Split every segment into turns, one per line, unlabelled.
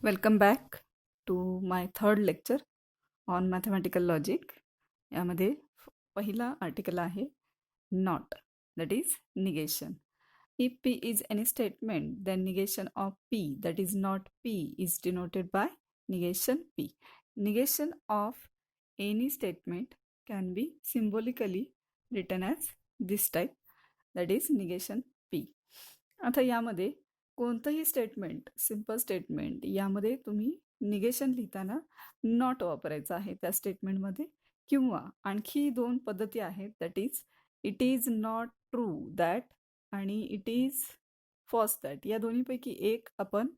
Welcome back to my third lecture on mathematical logic. यामध्ये पहिला article आहे not, that is negation. If P is any statement then negation of P that is not P is denoted by negation P. Negation of any statement can be symbolically written as this type, that is negation P. आता यामध्ये कोणतंही statement, simple statement, यामध्ये तुम्ही negation लिहिताना not वापरायचं आहे त्या स्टेटमेंटमध्ये, किंवा आणखी दोन पद्धती आहेत, that is it is not true that आणि इट इज फॉल्स दॅट. या दोन्हीपैकी एक आपण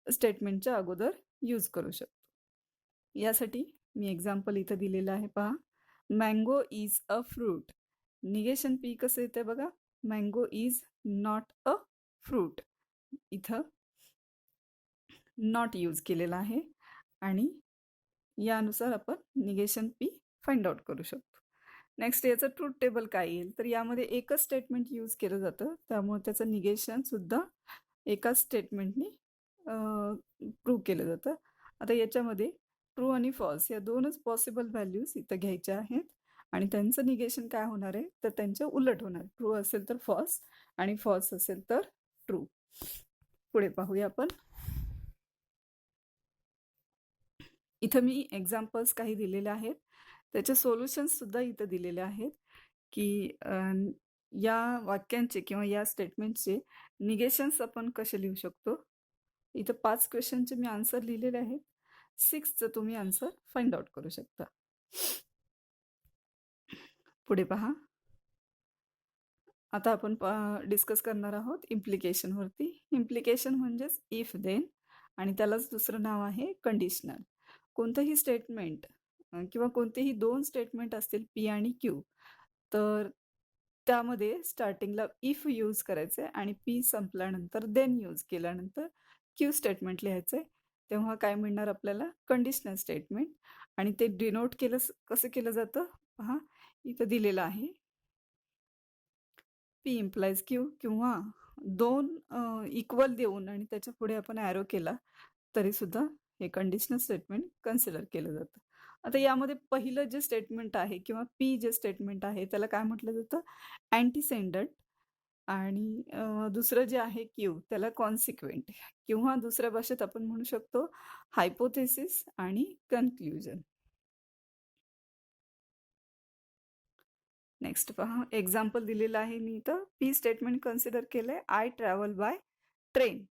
स्टेटमेंटच्या अगोदर यूज करू शकतो. यासाठी मी एक्झाम्पल इथं दिलेलं आहे, पहा. Mango is a fruit. Negation P कसं येते बघा. Mango is not a fruit. इथं नॉट यूज केलेला आहे आणि यानुसार आपण निगेशन पी फाइंड आउट करू शकतो. नेक्स्ट याचं ट्रूथ टेबल काय येईल, तर यामध्ये एकच स्टेटमेंट यूज केलं जातं, त्यामुळे त्याचं निगेशन सुद्धा एकाच स्टेटमेंटनी प्रूव्ह केलं जातं. आता याच्यामध्ये ट्रू आणि फॉल्स या दोनच पॉसिबल व्हॅल्यूज इथं घ्यायच्या आहेत आणि त्यांचं निगेशन काय होणार आहे, तर त्यांच्या उलट होणार. ट्रू असेल तर फॉल्स आणि फॉल्स असेल तर ट्रू. पुढे पाहूया आपण. इथं मी एक्झाम्पल्स काही दिलेले आहेत, त्याचे सोल्युशन्स सुद्धा इथं दिलेले आहेत की या वाक्यांचे किंवा या स्टेटमेंटचे निगेशन्स आपण कसे लिहू शकतो. इथं 5 क्वेश्चनचे मी आन्सर लिहिलेले आहेत. 6चं तुम्ही आन्सर फाइंड आउट करू शकता. पुढे पहा. आता आपण डिस्कस करणार आहोत इम्प्लिकेशनवरती. इम्प्लिकेशन म्हणजेच इफ देन, आणि त्यालाच दुसरं नाव आहे कंडिशनल. कोणतंही स्टेटमेंट किंवा कोणतेही दोन स्टेटमेंट असतील पी आणि क्यू, तर त्यामध्ये स्टार्टिंगला इफ यूज करायचे आणि पी संपल्यानंतर देन यूज केल्यानंतर क्यू स्टेटमेंट लिहायचे. तेव्हा काय मिळणार आपल्याला, कंडिशनल स्टेटमेंट. आणि ते डिनोट केलं कसं केलं जातं पहा, इथं दिलेलं आहे. पी इम्प्लाइज क्यू, किंवा दोन इक्वल देऊन आणि त्याच्या पुढे आपण ॲरो केला तरी सुद्धा हे कंडिशनल स्टेटमेंट कन्सिडर केलं जातं. आता यामध्ये पहिलं जे स्टेटमेंट आहे किंवा पी जे स्टेटमेंट आहे त्याला काय म्हटलं जातं, अँटीसेंडंट. आणि दुसरं जे आहे क्यू त्याला कॉन्सिक्वेंट, किंवा दुसऱ्या भाषेत आपण म्हणू शकतो हायपोथेसिस आणि कन्क्ल्युजन. नेक्स्ट पहा, एक्झाम्पल दिलेलं आहे मी इथं. पी स्टेटमेंट कन्सिडर केलंय, आय ट्रॅव्हल बाय ट्रेन,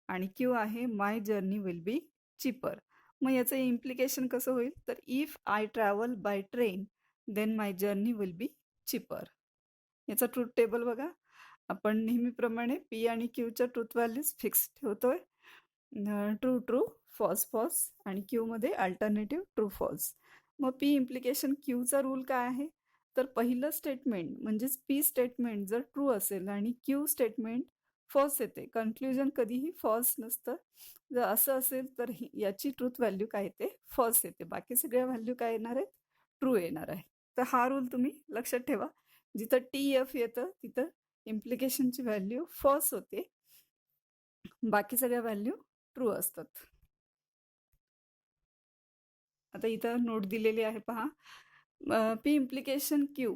आणि क्यू आहे my journey will be cheaper. मग याचं इम्प्लिकेशन कसं होईल, तर if I travel by train then my journey will be cheaper. याचा ट्रूथ टेबल बघा. आपण नेहमीप्रमाणे पी आणि क्यूच्या ट्रूथ व्हॅल्यूज फिक्स ठेवतोय. ट्रू ट्रू, फॉल्स फॉल्स, आणि क्यू मध्ये अल्टरनेटिव्ह ट्रू फॉल्स. मग पी इम्प्लिकेशन क्यूचा रूल काय आहे, तर पहिलं स्टेटमेंट म्हणजेच पी स्टेटमेंट जर ट्रू असेल आणि क्यू स्टेटमेंट फॉल्स येते, कन्क्ल्युजन कधीही फॉल्स नसतं. जर असं असेल तर याची ट्रूथ व्हॅल्यू काय येते, फॉल्स येते. बाकी सगळ्या व्हॅल्यू काय येणार आहेत, ट्रू येणार आहे. तर हा रूल तुम्ही लक्षात ठेवा. जिथं टी एफ येतं तिथं इम्प्लिकेशनची व्हॅल्यू फॉल्स होते, बाकी सगळ्या व्हॅल्यू ट्रू असतात. आता इथं नोट दिलेली आहे पहा. पी इम्प्लिकेशन क्यू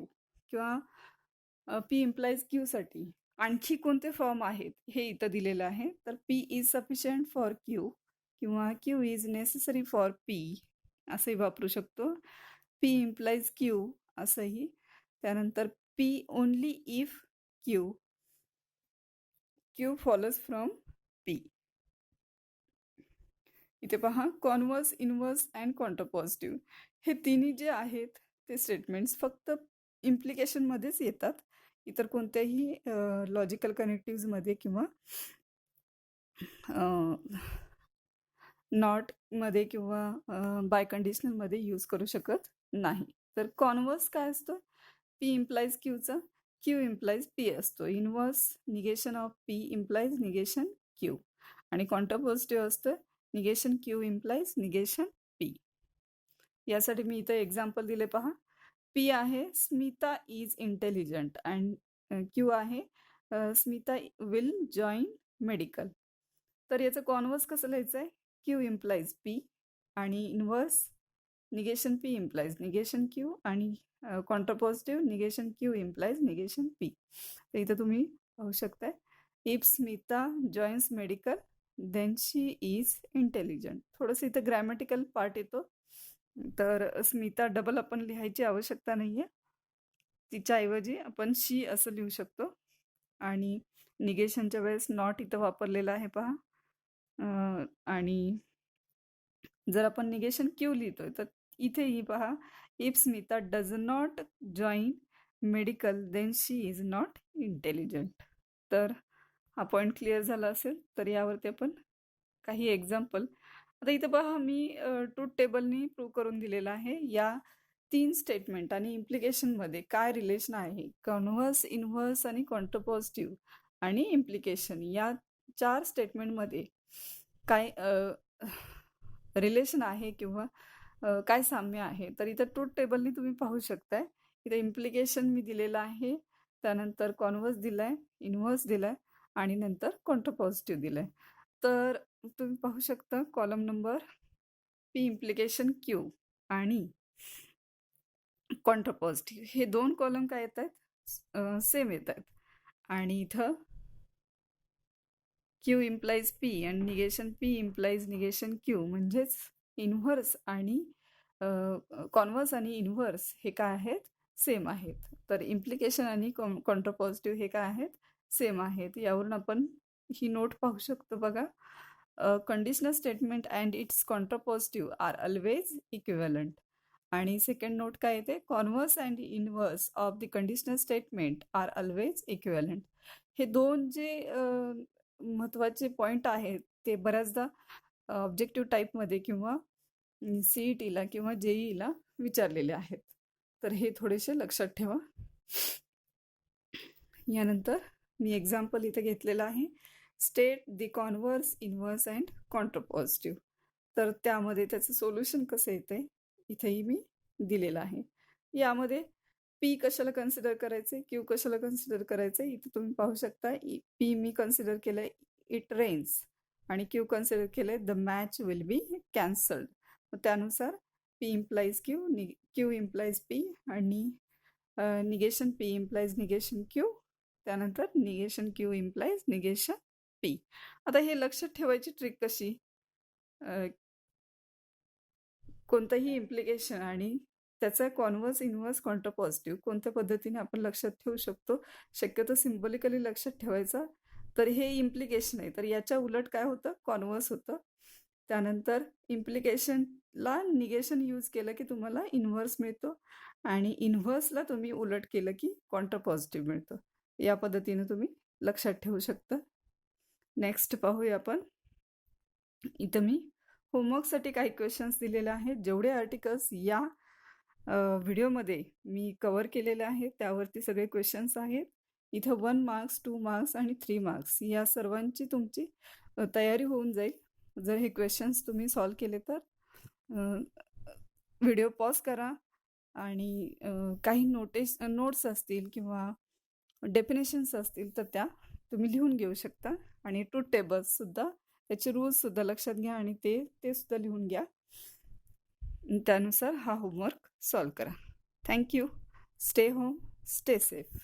किंवा पी इम्प्लाइज क्यू साठी आणखी कोणते फॉर्म आहेत हे इथं दिलेलं आहे. तर p is sufficient for q, किंवा q is necessary for p असंही वापरू शकतो. पी इम्प्लाइज क्यू असंही. त्यानंतर p only if q, q follows from p. इथे पहा, कॉन्व्हर्स, इनव्हर्स अँड कॉन्ट्रापॉझिटिव्ह हे तिन्ही जे आहेत ते स्टेटमेंट्स फक्त इम्प्लिकेशनमध्येच येतात. इतर कोणत्याही लॉजिकल कनेक्टिव्हमध्ये किंवा नॉटमध्ये किंवा बाय कंडिशनलमध्ये यूज करू शकत नाही. तर कॉन्व्हर्स काय असतं, पी इम्प्लाइज क्यूचा क्यू इम्प्लाइज पी असतो. Inverse negation of p implies negation q, आणि कॉन्ट्रापॉझिटिव्ह असतं negation q implies negation p. यासाठी मी इथं एक्झाम्पल दिले पहा. पी आहे Smita is intelligent, and q आहे स्मिता विल जॉईन मेडिकल. तर याचं कॉन्व्हर्स कसं लिहायचं आहे? क्यू इम्प्लाइज पी आणि inverse negation p implies negation q आणि contrapositive negation q implies negation p. तर इथं तुम्ही पाहू शकताय, if Smita joins medical then she is intelligent. थोडंसं इथं ग्रॅमॅटिकल पार्ट येतो, तर स्मिता डबल आपण लिहायची आवश्यकता नाहीये, तिच्याऐवजी आपण शी असं लिहू शकतो. आणि निगेशनच्या वेळेस नॉट इथं वापरलेलं आहे पहा. आणि जर आपण निगेशन क्यू लिहितोय तर इथेही पहा, if Smita does not join medical then she is not intelligent. तर हा पॉईंट क्लिअर झाला असेल. तर यावरती आपण काही एक्झाम्पल, आता इथं पहा मी ट्रूथ टेबलनी प्रूव्ह करून दिलेला आहे. या 3 स्टेटमेंट आणि इम्प्लिकेशनमध्ये काय रिलेशन आहे, कॉन्व्हर्स, इन्व्हर्स आणि कॉन्ट्रापॉझिटिव्ह आणि इम्प्लिकेशन या 4 स्टेटमेंटमध्ये काय रिलेशन आहे किंवा काय साम्य आहे. तर इथं ट्रूथ टेबलनी तुम्ही पाहू शकताय. इथं इम्प्लिकेशन मी दिलेलं आहे, त्यानंतर कॉन्व्हर्स दिलाय, इन्व्हर्स दिलाय आणि नंतर कॉन्ट्रापॉझिटिव्ह दिलाय. तर तुम्ही पाहू शकता column number P implication Q आणि कॉन्ट्रापॉझिटिव्ह हे 2 कॉलम काय येत आहेत? सेम येत आहेत. आणि इथं क्यू इम्प्लाइज पी आणि negation p implies negation Q, म्हणजेच इन्व्हर्स आणि कॉन्व्हर्स आणि इन्व्हर्स हे काय आहेत? सेम आहेत. तर इम्प्लिकेशन आणि कॉन्ट्रापॉझिटिव्ह हे काय आहेत? सेम आहेत. यावरून आपण ही नोट पाहू शकतो बघा. Conditional statement and its contrapositive are always equivalent. आणि सेकंड नोट काय येते? Converse and inverse of the conditional statement are always equivalent. हे 2 जे महत्त्वाचे पॉईंट आहेत ते बऱ्याचदा ऑब्जेक्टिव्ह टाईपमध्ये किंवा CETला किंवा JEEला विचारलेले आहेत. तर हे थोडेसे लक्षात ठेवा. यानंतर मी एक्झाम्पल इथे घेतलेलं आहे, state the converse, inverse and contrapositive. तर त्यामध्ये त्याचं सोल्युशन कसं येते इथेही मी दिलेलं आहे. यामध्ये पी कशाला कन्सिडर करायचे, क्यू कशाला कन्सिडर करायचे, इथे तुम्ही पाहू शकता. पी मी कन्सिडर केलंय इट रेन्स आणि क्यू कन्सिडर केलंय the match will be cancelled. त्यानुसार p implies q, q implies p आणि negation p implies negation q, त्यानंतर negation q implies negation P. आता हे लक्षात ठेवायची ट्रिक कशी, कोणतंही इम्प्लिकेशन आणि त्याचा कॉन्व्हर्स, इन्व्हर्स, कॉन्ट्रापॉझिटिव्ह कोणत्या पद्धतीने आपण लक्षात ठेवू शकतो. शक्यतो सिम्बॉलिकली लक्षात ठेवायचा. तर हे इम्प्लिकेशन आहे, तर याच्या उलट काय होतं? कॉन्व्हर्स होतं. त्यानंतर इम्प्लिकेशनला निगेशन यूज केलं की तुम्हाला इन्व्हर्स मिळतो आणि इन्व्हर्सला तुम्ही उलट केलं की कॉन्ट्रापॉझिटिव्ह मिळतं. या पद्धतीने तुम्ही लक्षात ठेवू शकता. नेक्स्ट पाहूया आपण. इथं मी होमवर्कसाठी काही क्वेश्चन्स दिलेले आहेत. जेवढे आर्टिकल्स या व्हिडिओमध्ये मी कव्हर केलेले आहेत त्यावरती सगळे क्वेश्चन्स आहेत. इथं 1 मार्क्स, 2 मार्क्स आणि 3 मार्क्स या सर्वांची तुमची तयारी होऊन जाईल जर हे क्वेश्चन्स तुम्ही सॉल्व केले तर. व्हिडिओ पॉज करा आणि काही नोट्स असतील किंवा डेफिनेशन्स असतील तर त्या तुम्ही लिहून घेऊ शकता. आणि ट्रूथ टेबल्ससुद्धा, त्याचे रूल्ससुद्धा लक्षात घ्या आणि ते सुद्धा लिहून घ्या. त्यानुसार हा होमवर्क सॉल्व करा. Thank you. Stay home, stay safe.